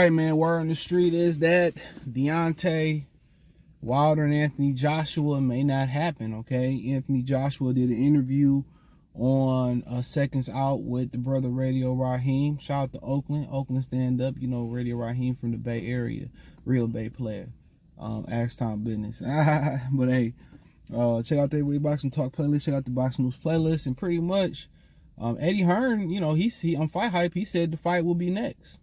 right, man. Word on the street is that Deontay Wilder and Anthony Joshua may not happen, okay? Anthony Joshua did an interview on Seconds Out with the brother Radio Raheem. Shout out to Oakland stand up. You know, Radio Raheem from the Bay Area. Real Bay player. Ask Tom business. But hey, check out the Way Boxing Talk playlist. Check out the Boxing News playlist. And pretty much, Eddie Hearn, you know, he on Fight Hype, he said the fight will be next.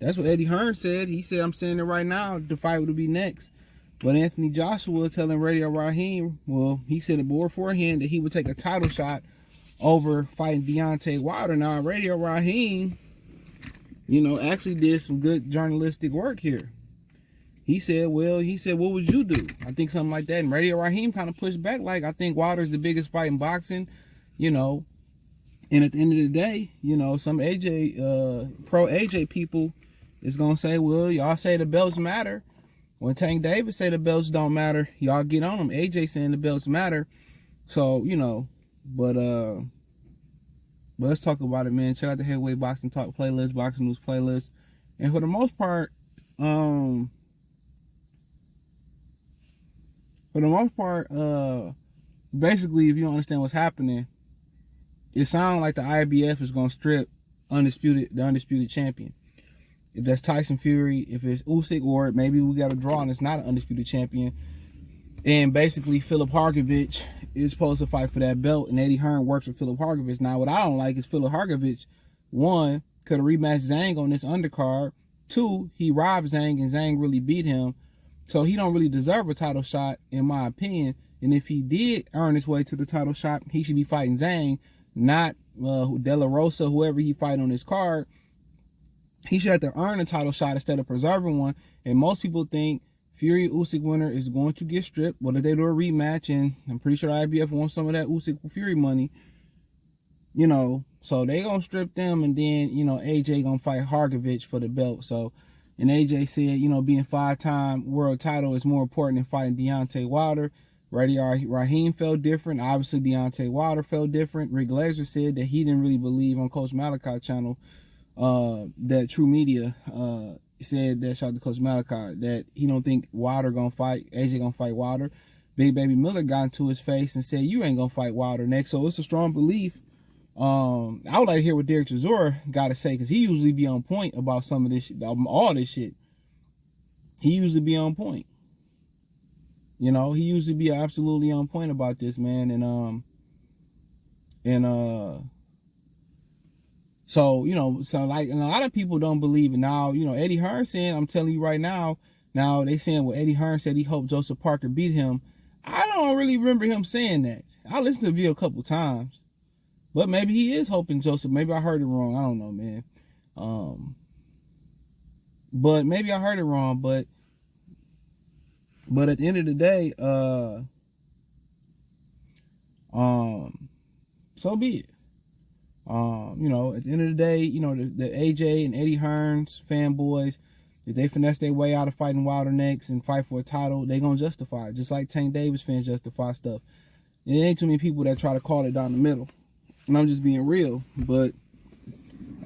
That's what Eddie Hearn said. He said, I'm saying it right now, the fight will be next. But Anthony Joshua telling Radio Raheem, well, he said beforehand that he would take a title shot over fighting Deontay Wilder. Now, Radio Raheem, you know, actually did some good journalistic work here. He said, what would you do? I think something like that. And Radio Raheem kind of pushed back, like, I think Wilder's the biggest fight in boxing, you know. And at the end of the day, you know, some pro AJ people is going to say, well, y'all say the belts matter. When Tank Davis say the belts don't matter, y'all get on them. AJ saying the belts matter. So, you know, but let's talk about it, man. Check out the Heavyweight Boxing Talk playlist, Boxing News playlist. And for the most part, basically, if you don't understand what's happening, it sounds like the IBF is going to strip the undisputed champion. If that's Tyson Fury, if it's Usyk, or maybe we got a draw and it's not an undisputed champion. And basically, Filip Hrgović is supposed to fight for that belt, and Eddie Hearn works with Filip Hrgović. Now, what I don't like is Filip Hrgović, one, could have rematched Zhang on this undercard. Two, he robbed Zhang, and Zhang really beat him. So he don't really deserve a title shot, in my opinion. And if he did earn his way to the title shot, he should be fighting Zhang, not De La Rosa, whoever he fight on his card. He should have to earn a title shot instead of preserving one. And most people think Fury Usyk winner is going to get stripped. But if they do a rematch, and I'm pretty sure IBF wants some of that Usyk Fury money, you know, so they gonna strip them, and then, you know, AJ gonna fight Hrgović for the belt. So, and AJ said, you know, being 5-time world title is more important than fighting Deontay Wilder. Radio Raheem felt different. Obviously, Deontay Wilder felt different. Rick Glazer said that he didn't really believe on Coach Malachi channel, that True Media said that, shout out to Coach Malachi, that he don't think Wilder gonna fight, AJ gonna fight Wilder. Big Baby Miller got into his face and said, you ain't gonna fight Wilder next. So it's a strong belief. I would like to hear what Derek Chisora got to say, because he usually be on point about some of this shit, all this shit. He usually be on point. You know, he usually be absolutely on point about this, man. So, you know, so like, and a lot of people don't believe it. Now, you know, Eddie Hearn saying, I'm telling you right now, they saying, well, Eddie Hearn said he hoped Joseph Parker beat him. I don't really remember him saying that. I listened to the video a couple times, but maybe he is hoping Joseph. Maybe I heard it wrong. I don't know, man. But maybe I heard it wrong. But at the end of the day, so be it. You know, at the end of the day, you know, the AJ and Eddie Hearn's fanboys, if they finesse their way out of fighting Wilder next and fight for a title, they gonna justify it. Just like Tank Davis fans justify stuff. And there ain't too many people that try to call it down the middle. And I'm just being real. But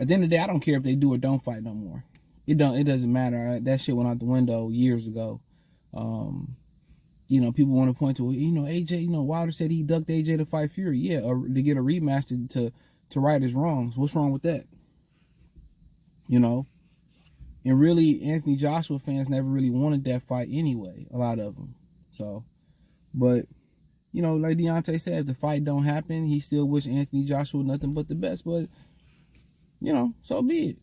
at the end of the day, I don't care if they do or don't fight no more. It doesn't matter. That shit went out the window years ago. You know, people want to point to, you know, AJ, you know, Wilder said he ducked AJ to fight Fury. Yeah, or to get a rematch to right his wrongs. What's wrong with that? You know? And really, Anthony Joshua fans never really wanted that fight anyway, a lot of them. So, but, you know, like Deontay said, if the fight don't happen, he still wish Anthony Joshua nothing but the best. But, you know, so be it.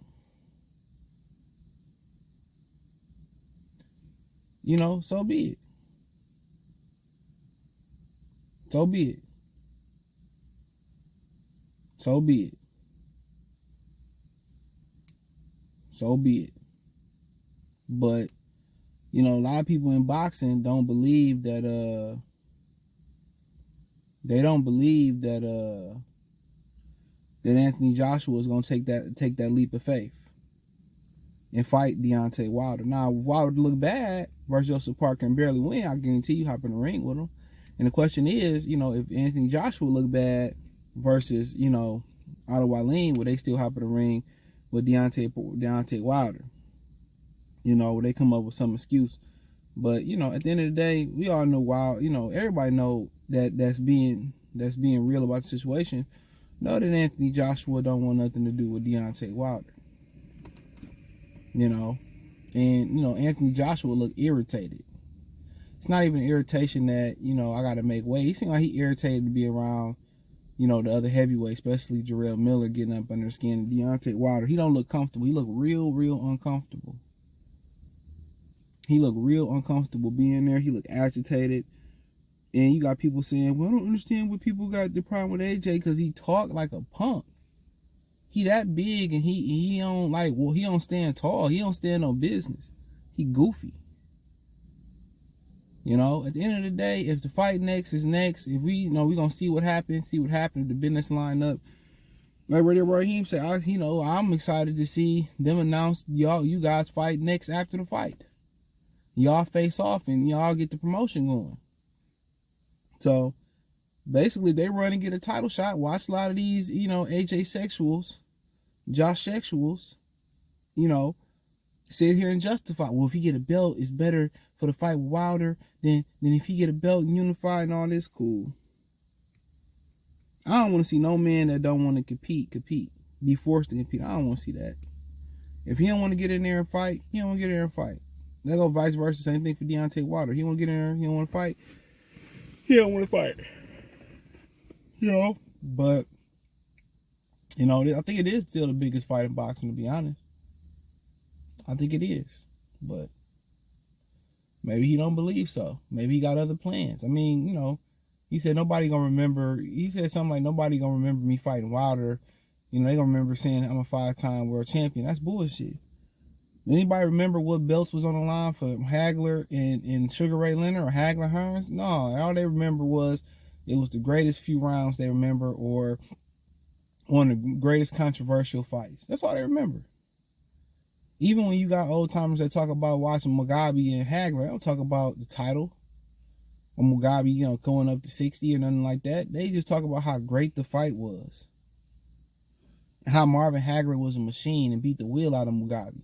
You know, so be it. So be it. So be it. So be it. But, you know, a lot of people in boxing don't believe that that Anthony Joshua is gonna take that leap of faith and fight Deontay Wilder. Now, if Wilder look bad versus Joseph Parker and barely win, I guarantee you hop in the ring with him. And the question is, you know, if Anthony Joshua look bad versus, you know, Wallin, will they still hop in the ring with Deontay Wilder. You know, they come up with some excuse. But, you know, at the end of the day, we all know Wild, you know, everybody know that that's being real about the situation. Know that Anthony Joshua don't want nothing to do with Deontay Wilder. You know, and, you know, Anthony Joshua looked irritated. It's not even irritation that, you know, I got to make weight. He seemed like he irritated to be around, you know, the other heavyweights, especially Jarrell Miller getting up under the skin. Deontay Wilder, he don't look comfortable. He look real uncomfortable. He looked real uncomfortable being there. He looked agitated. And you got people saying, well, I don't understand what people got the problem with AJ because he talked like a punk. He that big and he don't like, well, he don't stand tall. He don't stand on business. He goofy. You know, at the end of the day, if the fight next is next, if we, you know, we're going to see what happens, if the business line up. Like Raheem said, I'm excited to see them announce you guys fight next after the fight. Y'all face off and y'all get the promotion going. So basically, they run and get a title shot. Watch a lot of these, you know, AJ sexuals, Josh sexuals, you know, sit here and justify. Well, if he get a belt, it's better for the fight with Wilder than if he get a belt and unified and all this. Cool. I don't want to see no man that don't want to compete, be forced to compete. I don't want to see that. If he don't want to get in there and fight, he don't want to get in there and fight. That go vice versa. Same thing for Deontay Wilder. He want to get in there. He don't want to fight. He don't want to fight. You know, but you know, I think it is still the biggest fight in boxing. To be honest, I think it is. But maybe he don't believe so. Maybe he got other plans. I mean, you know, he said nobody gonna remember. He said something like nobody gonna remember me fighting Wilder. You know, they gonna remember saying I'm a 5-time world champion. That's bullshit. Anybody remember what belts was on the line for Hagler and Sugar Ray Leonard or Hagler Hearns? No, all they remember was it was the greatest few rounds they remember or one of the greatest controversial fights. That's all they remember. Even when you got old timers that talk about watching Mugabe and Hagler, they don't talk about the title or Mugabe, you know, going up to 60 or nothing like that. They just talk about how great the fight was. And how Marvin Hagler was a machine and beat the wheel out of Mugabe.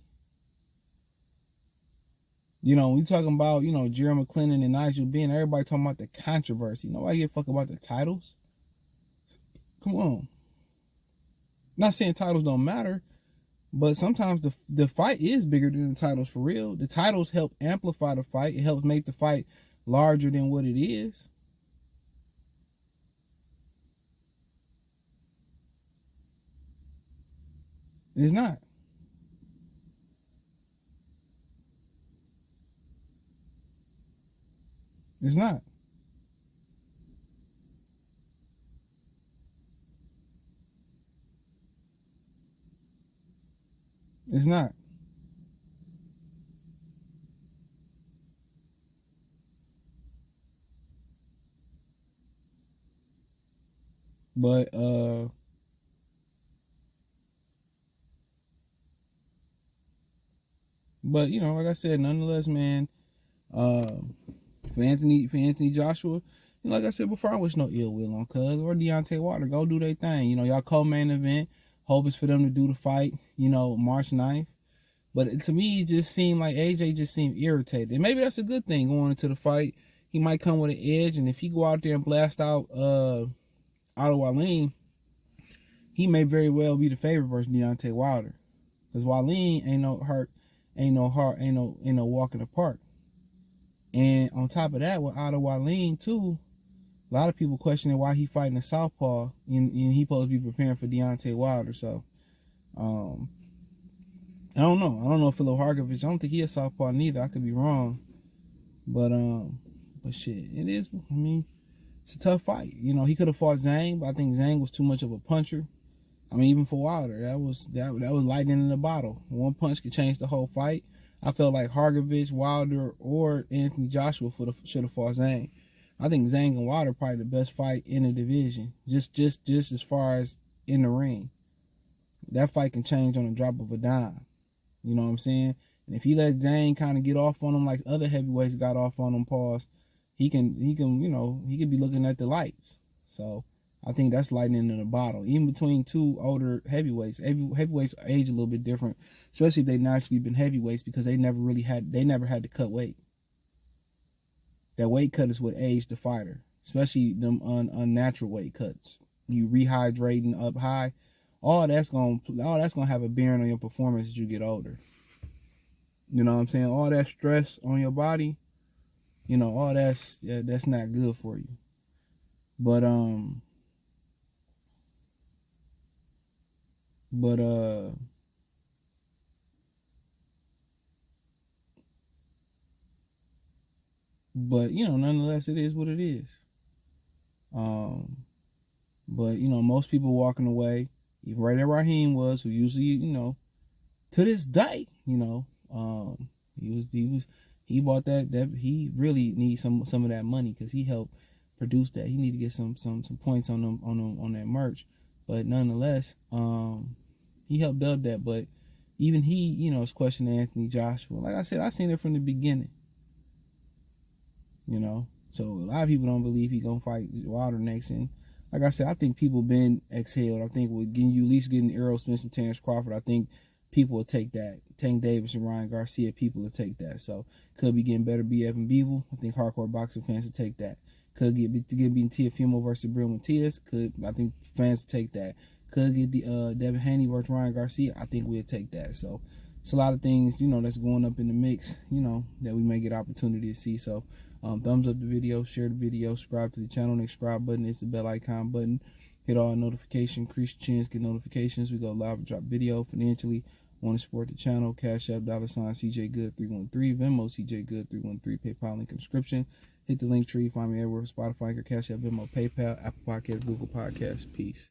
You know, we talking about, you know, Jerry McClellan and Nigel Benn, everybody talking about the controversy. Nobody give a fuck about the titles. Come on. Not saying titles don't matter, but sometimes the fight is bigger than the titles for real. The titles help amplify the fight. It helps make the fight larger than what it is. It's not. It's not. It's not. But you know, like I said, nonetheless, man, for Anthony Joshua, you know, like I said before, I wish no ill will on Cuz or Deontay Wilder. Go do their thing. You know, y'all co-main event. Hope is for them to do the fight, you know, March 9th. But to me, it just seemed like AJ just seemed irritated. And maybe that's a good thing going into the fight. He might come with an edge, and if he go out there and blast out Wallin, he may very well be the favorite versus Deontay Wilder. Because Wallin ain't no walk in the park. And on top of that, with Wallin too, a lot of people questioning why he fighting a southpaw and he supposed to be preparing for Deontay Wilder. So, I don't know. I don't know if Philo Harkovich, I don't think he a southpaw neither. I could be wrong. But shit, it is. I mean, it's a tough fight. You know, he could have fought Zhang, but I think Zhang was too much of a puncher. I mean, even for Wilder, that was lightning in the bottle. One punch could change the whole fight. I felt like Hargovich, Wilder, or Anthony Joshua should have fought Zhang. I think Zhang and Wilder probably the best fight in the division, just as far as in the ring. That fight can change on the drop of a dime. You know what I'm saying? And if he let Zhang kind of get off on him like other heavyweights got off on him, he can be looking at the lights. So I think that's lightning in a bottle. Even between two older heavyweights, heavyweights age a little bit different, especially if they naturally been heavyweights because they never had to cut weight. That weight cut is what aged the fighter, especially them unnatural weight cuts. You rehydrating up high, all that's gonna have a bearing on your performance as you get older. You know what I'm saying? All that stress on your body, all that's not good for you. But nonetheless, it is what it is. But most people walking away, even right there Raheem was, who usually, to this day, he bought that he really needs some of that money because he helped produce that. He need to get some points on that merch. But nonetheless, he helped dub that. But even he, is questioning Anthony Joshua. Like I said, I seen it from the beginning. So a lot of people don't believe he gonna fight Wilder next. And like I said, I think people been exhaled. I think with getting at least getting Errol Spence and Terrence Crawford, I think people will take that. Tank Davis and Ryan Garcia, people will take that. So could be getting better B. Evan Beevil. I think hardcore boxing fans will take that. Could get beating Teofimo versus Bril Matias. I think fans will take that. Could get the Devin Haney versus Ryan Garcia. I think we'll take that. So it's a lot of things, that's going up in the mix, that we may get opportunity to see. So thumbs up the video, share the video, subscribe to the channel. The subscribe button is the bell icon button. Hit all notifications, increase your chance, get notifications. We go live and drop video financially. Want to support the channel? Cash App, $CJ Good 313, Venmo CJ Good 313, PayPal link in the description. Hit the link tree, find me everywhere, Spotify, Cash App, Venmo, PayPal, Apple Podcasts, Google Podcasts. Peace.